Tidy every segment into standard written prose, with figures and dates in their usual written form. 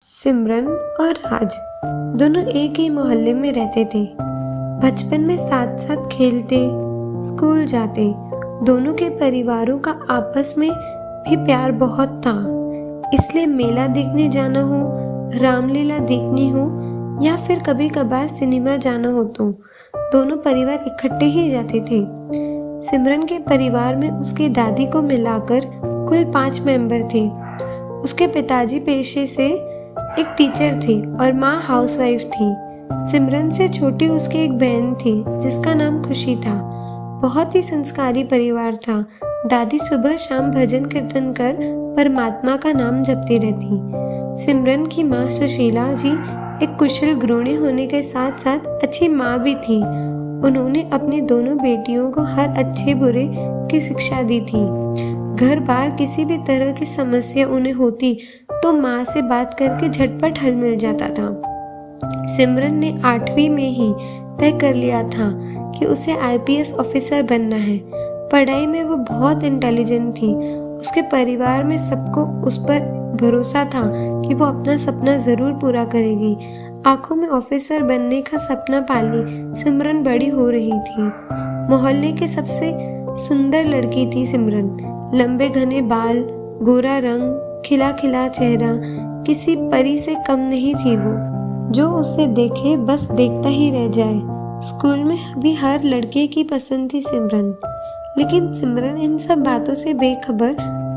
सिमरन और राज दोनों एक ही मोहल्ले में रहते थे। बचपन में साथ साथ खेलते, स्कूल जाते। दोनों के परिवारों का आपस में भी प्यार बहुत था, इसलिए मेला देखने जाना हो, रामलीला देखनी हो या फिर कभी कभार सिनेमा जाना हो तो दोनों परिवार इकट्ठे ही जाते थे। सिमरन के परिवार में उसकी दादी को मिलाकर कुल 5 मेंबर थे। उसके पिताजी पेशे से एक टीचर थे और माँ हाउसवाइफ थी। सिमरन से छोटी उसकी एक बहन थी जिसका नाम खुशी था। बहुत ही संस्कारी परिवार था। दादी सुबह शाम भजन कीर्तन कर परमात्मा का नाम जपती रहती। सिमरन की माँ सुशीला जी एक कुशल गृहिणी होने के साथ साथ अच्छी माँ भी थी। उन्होंने अपनी दोनों बेटियों को हर अच्छे बुरे की शिक्षा दी थी। घर बार किसी भी तरह की समस्या उन्हें होती तो माँ से बात करके झटपट हल मिल जाता था। सिमरन ने 8वीं में ही तय कर लिया था कि उसे आईपीएस ऑफिसर बनना है। पढ़ाई में वो बहुत इंटेलिजेंट थी। उसके परिवार में सबको उस पर भरोसा था कि वो अपना सपना जरूर पूरा करेगी। आंखों में ऑफिसर बनने का सपना पाली सिमरन बड़ी हो रही थी। मोहल्ले की सबसे सुंदर लड़की थी सिमरन। लंबे घने बाल, गोरा रंग, खिला खिला चेहरा, किसी परी से कम नहीं थी वो। जो उसे देखे बस देखता ही रह जाए। स्कूल में भी हर लड़के की पसंद थी सिमरन, लेकिन सिमरन इन सब बातों से बेखबर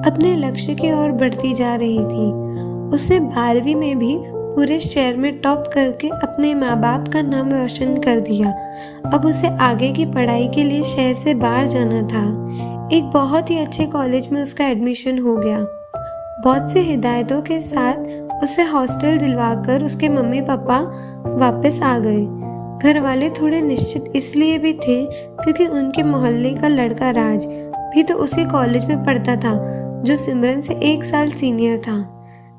अपने लक्ष्य की ओर बढ़ती जा रही थी। उसने 12वीं में भी पूरे शहर में टॉप करके अपने माँ बाप का नाम रोशन कर दिया। अब उसे आगे की पढ़ाई के लिए शहर से बाहर जाना था। एक बहुत ही अच्छे कॉलेज में उसका एडमिशन हो गया। बहुत सी हिदायतों के साथ उसे हॉस्टल दिलवाकर उसके मम्मी पापा वापस आ गए। घर वाले थोड़े निश्चित इसलिए भी थे क्योंकि उनके मोहल्ले का लड़का राज भी तो उसी कॉलेज में पढ़ता था जो सिमरन से 1 साल सीनियर था।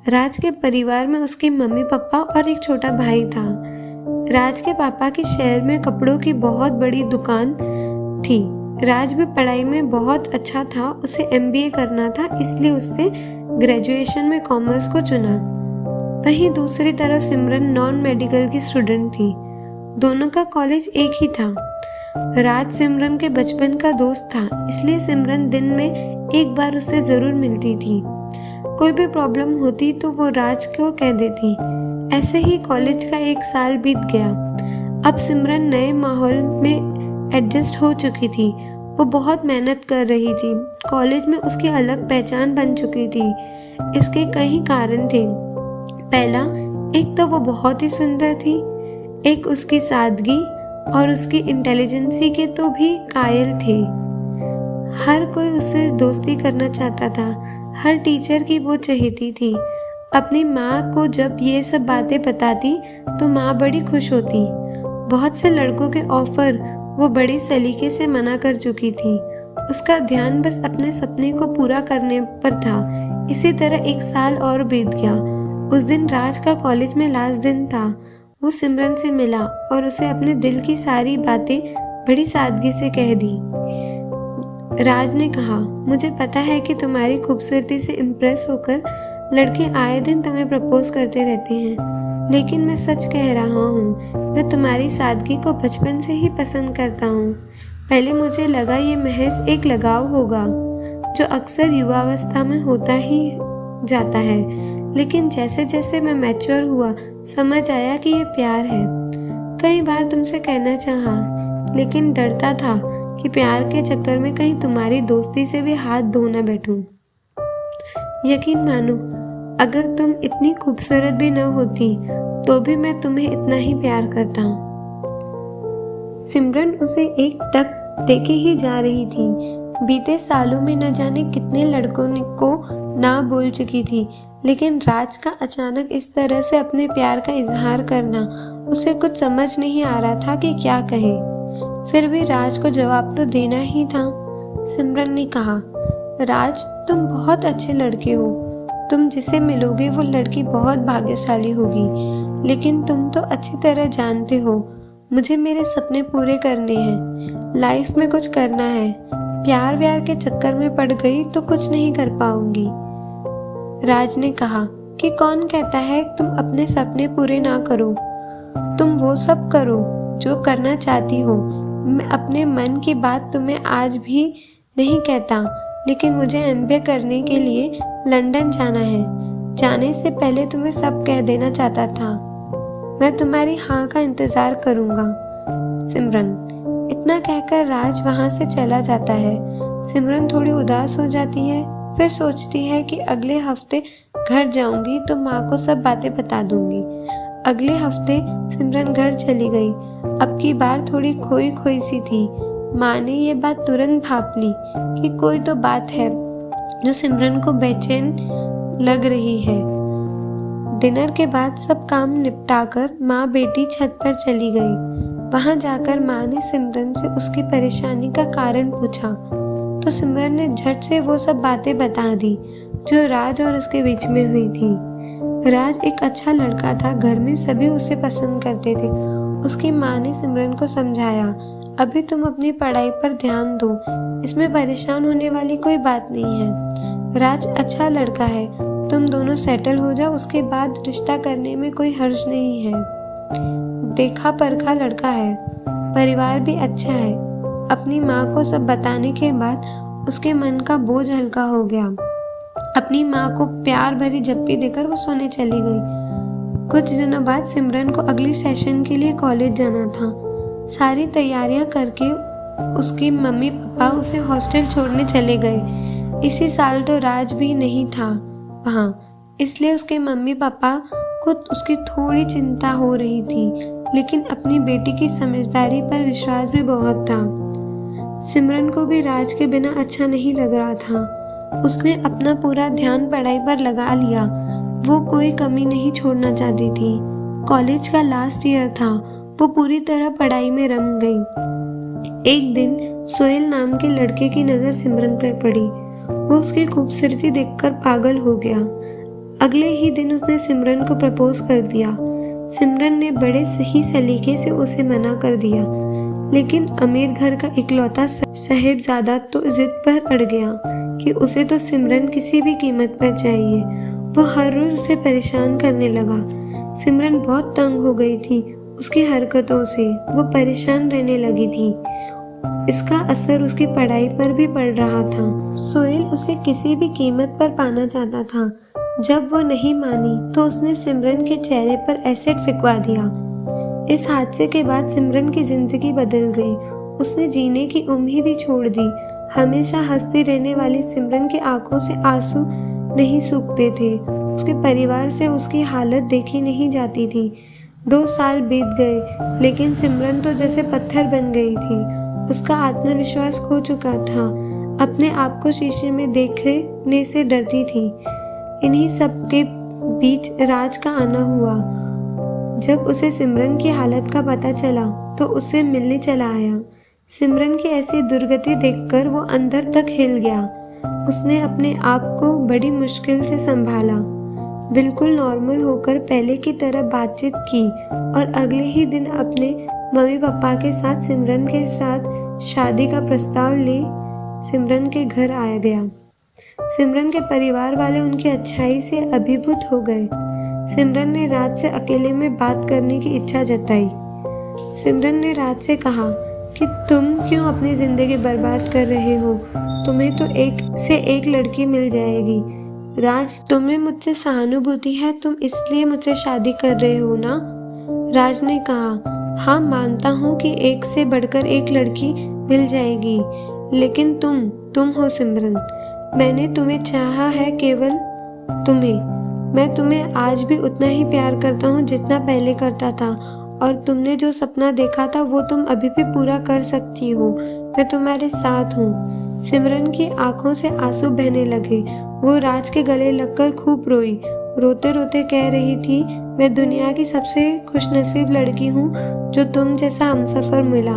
राज के परिवार में उसके मम्मी पापा और एक छोटा भाई था। राज के पापा की शहर में कपड़ों की बहुत बड़ी दुकान थी। राज भी पढ़ाई में बहुत अच्छा था। उसे एमबीए करना था, इसलिए उसने ग्रेजुएशन में कॉमर्स को चुना। वहीं दूसरी तरफ सिमरन नॉन मेडिकल की स्टूडेंट थी। दोनों का कॉलेज एक ही था। राज सिमरन के बचपन का दोस्त था, इसलिए सिमरन दिन में एक बार उससे जरूर मिलती थी। कोई भी प्रॉब्लम होती तो वो राज को कह देती। ऐसे ही कॉलेज का 1 साल बीत गया। अब सिमरन नए माहौल में एडजस्ट हो चुकी थी। वो बहुत मेहनत कर रही थी। कॉलेज में उसकी अलग पहचान बन चुकी थी। इसके कई कारण थे। पहला, एक तो वो बहुत ही सुंदर थी, एक उसकी सादगी और उसकी इंटेलिजेंसी के तो भी कायल थे। हर कोई उससे दोस्ती करना चाहता था। हर टीचर की वो चहेती थी। अपनी माँ को जब ये सब बातें बताती तो माँ बड़ी खुश होती। बहुत से लड़कों के ऑफर वो बड़ी सलीके से मना कर चुकी थी। उसका ध्यान बस अपने सपने को पूरा करने पर था। इसी तरह 1 साल और बीत गया। उस दिन राज का कॉलेज में लास्ट दिन था। वो सिमरन से मिला और उसे अपने दिल की सारी बातें बड़ी सादगी से कह दी। राज ने कहा, मुझे पता है कि तुम्हारी खूबसूरती से इम्प्रेस होकर लड़के आए दिन तुम्हें प्रपोज करते रहते हैं, लेकिन मैं सच कह रहा हूँ, मैं तुम्हारी सादगी को बचपन से ही पसंद करता हूँ। पहले मुझे लगा ये महज एक लगाव होगा जो अक्सर युवावस्था में होता ही जाता है, लेकिन जैसे जैसे मैं मैच्योर हुआ समझ आया कि ये प्यार है। कई बार तुमसे कहना चाहा, लेकिन डरता था कि प्यार के चक्कर में कहीं तुम्हारी दोस्ती से भी हाथ धो न बैठूं। यकीन मानो, अगर तुम इतनी खूबसूरत भी न होती तो भी मैं तुम्हें इतना ही प्यार करता। सिमरन उसे एक टक देके ही जा रही थी। बीते सालों में न जाने कितने लड़कों को ना बोल चुकी थी, लेकिन राज का अचानक इस तरह से अपने प्यार का इजहार करना उसे कुछ समझ नहीं आ रहा था कि क्या कहे। फिर भी राज को जवाब तो देना ही था। सिमरन ने कहा, राज, तुम बहुत अच्छे लड़के हो। तुम जिसे मिलोगे वो लड़की बहुत भाग्यशाली होगी, लेकिन तुम तो अच्छी तरह जानते हो मुझे मेरे सपने पूरे करने हैं, लाइफ में कुछ करना है। प्यार व्यार के चक्कर में पड़ गई तो कुछ नहीं कर पाऊंगी। राज ने कहा, कि कौन कहता है तुम अपने सपने पूरे ना करो। तुम वो सब करो जो करना चाहती हो। मैं अपने मन की बात तुम्हें आज भी नहीं कहता, लेकिन मुझे एमबीए करने के लिए लंदन जाना है। जाने से पहले तुम्हें सब कह देना चाहता था। मैं तुम्हारी हाँ का इंतज़ार करूँगा सिमरन। इतना कहकर राज वहाँ से चला जाता है। सिमरन थोड़ी उदास हो जाती है, फिर सोचती है कि अगले हफ्ते घर जाऊंगी तो माँ को सब बातें बता दूंगी। अगले हफ्ते सिमरन घर चली गई। अब की बार थोड़ी खोई खोई सी थी। माँ ने ये बात तुरंत भाप ली कि कोई तो बात है जो सिमरन को बेचैन लग रही है। डिनर के बाद सब काम निपटाकर माँ बेटी छत पर चली गई। वहां जाकर माँ ने सिमरन से उसकी परेशानी का कारण पूछा तो सिमरन ने झट से वो सब बातें बता दी जो राज और उसके बीच में हुई थी। राज एक अच्छा लड़का था, घर में सभी उसे पसंद करते थे। उसकी माँ ने सिमरन को समझाया, अभी तुम अपनी पढ़ाई पर ध्यान दो, इसमें परेशान होने वाली कोई बात नहीं है। राज अच्छा लड़का है, तुम दोनों सेटल हो जाओ, उसके बाद रिश्ता करने में कोई हर्ज नहीं है। देखा परखा लड़का है, परिवार भी अच्छा है। अपनी माँ को सब बताने के बाद उसके मन का बोझ हल्का हो गया। अपनी माँ को प्यार भरी झप्पी देकर वो सोने चली गई। कुछ दिनों बाद सिमरन को अगली सेशन के लिए कॉलेज जाना था। सारी तैयारियां करके उसके मम्मी पापा उसे हॉस्टल छोड़ने चले गए। इसी साल तो राज भी नहीं था वहाँ, इसलिए उसके मम्मी पापा को उसकी थोड़ी चिंता हो रही थी, लेकिन अपनी बेटी की समझदारी पर विश्वास भी बहुत था। सिमरन को भी राज के बिना अच्छा नहीं लग रहा था। उसने अपना पूरा ध्यान पढ़ाई पर लगा लिया। वो कोई कमी नहीं छोड़ना चाहती थी। कॉलेज का लास्ट ईयर था, वो पूरी तरह पढ़ाई में रम गई। एक दिन सोहेल नाम के लड़के की नज़र सिमरन पर पड़ी। वो उसकी खूबसूरती देखकर पागल हो गया। अगले ही दिन उसने सिमरन को प्रपोज कर दिया। सिमरन ने बड़े सही सलीके से उसे मना कर दिया, लेकिन अमीर घर का इकलौता साहिबजादा तो जिद पर अड़ गया कि उसे तो सिमरन किसी भी कीमत पर चाहिए। वो हर रोज उसे परेशान करने लगा। सिमरन बहुत तंग हो गई थी उसकी हरकतों से। वो परेशान रहने लगी थी। इसका असर उसकी पढ़ाई पर भी पड़ रहा था। सोहेल उसे किसी भी कीमत पर पाना चाहता था। जब वो नहीं मानी तो उसने सिमरन के चेहरे पर एसिड फिकवा दिया। इस हादसे के बाद सिमरन की जिंदगी बदल गई। उसने जीने की उम्मीद ही छोड़ दी। हमेशा हंसती रहने वाली सिमरन की आंखों से आंसू नहीं सूखते थे। उसके परिवार से उसकी हालत देखी नहीं जाती थी। 2 साल बीत गए, लेकिन सिमरन तो जैसे पत्थर बन गई थी। उसका आत्मविश्वास खो चुका था। अपने आप को शीशे में देखने से डरती थी। इन्हीं सब के बीच राज का आना हुआ। जब उसे सिमरन की हालत का पता चला तो उससे मिलने चला आया। सिमरन की ऐसी दुर्गति देखकर वो अंदर तक हिल गया। उसने अपने आप को बड़ी मुश्किल से संभाला, बिल्कुल नॉर्मल होकर पहले की तरह बातचीत की और अगले ही दिन अपने मम्मी पापा के साथ सिमरन के साथ शादी का प्रस्ताव ले सिमरन के घर आया गया। सिमरन के परिवार वाले उनकी अच्छाई से अभिभूत हो गए। सिमरन ने राज से अकेले में बात करने की इच्छा जताई। सिमरन ने राज से कहा कि तुम क्यों अपनी जिंदगी बर्बाद कर रहे हो? तुम्हें तो एक से एक लड़की मिल जाएगी। राज, तुम्हें मुझसे सहानुभूति है, तुम इसलिए मुझसे शादी कर रहे हो ना? राज ने कहा, हाँ मानता हूँ कि एक से बढ़कर एक लड़की मिल जाएगी, लेकिन तुम हो सिमरन। मैंने तुम्हें चाहा है, केवल तुम्हें। मैं तुम्हें आज भी उतना ही प्यार करता हूँ जितना पहले करता था, और तुमने जो सपना देखा था वो तुम अभी भी पूरा कर सकती हो। मैं तुम्हारे साथ हूँ। सिमरन की आंखों से आंसू बहने लगे। वो राज के गले लगकर खूब रोई। रोते रोते कह रही थी, मैं दुनिया की सबसे खुशनसीब लड़की हूँ जो तुम जैसा हमसफर मिला।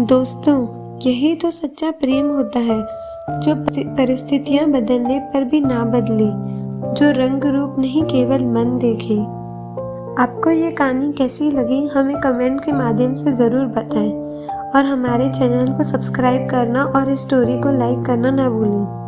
दोस्तों, यही तो सच्चा प्रेम होता है, जो परिस्थितियाँ बदलने पर भी ना बदले, जो रंग रूप नहीं केवल मन देखे। आपको ये कहानी कैसी लगी हमें कमेंट के माध्यम से ज़रूर बताएं, और हमारे चैनल को सब्सक्राइब करना और इस स्टोरी को लाइक करना ना भूलें।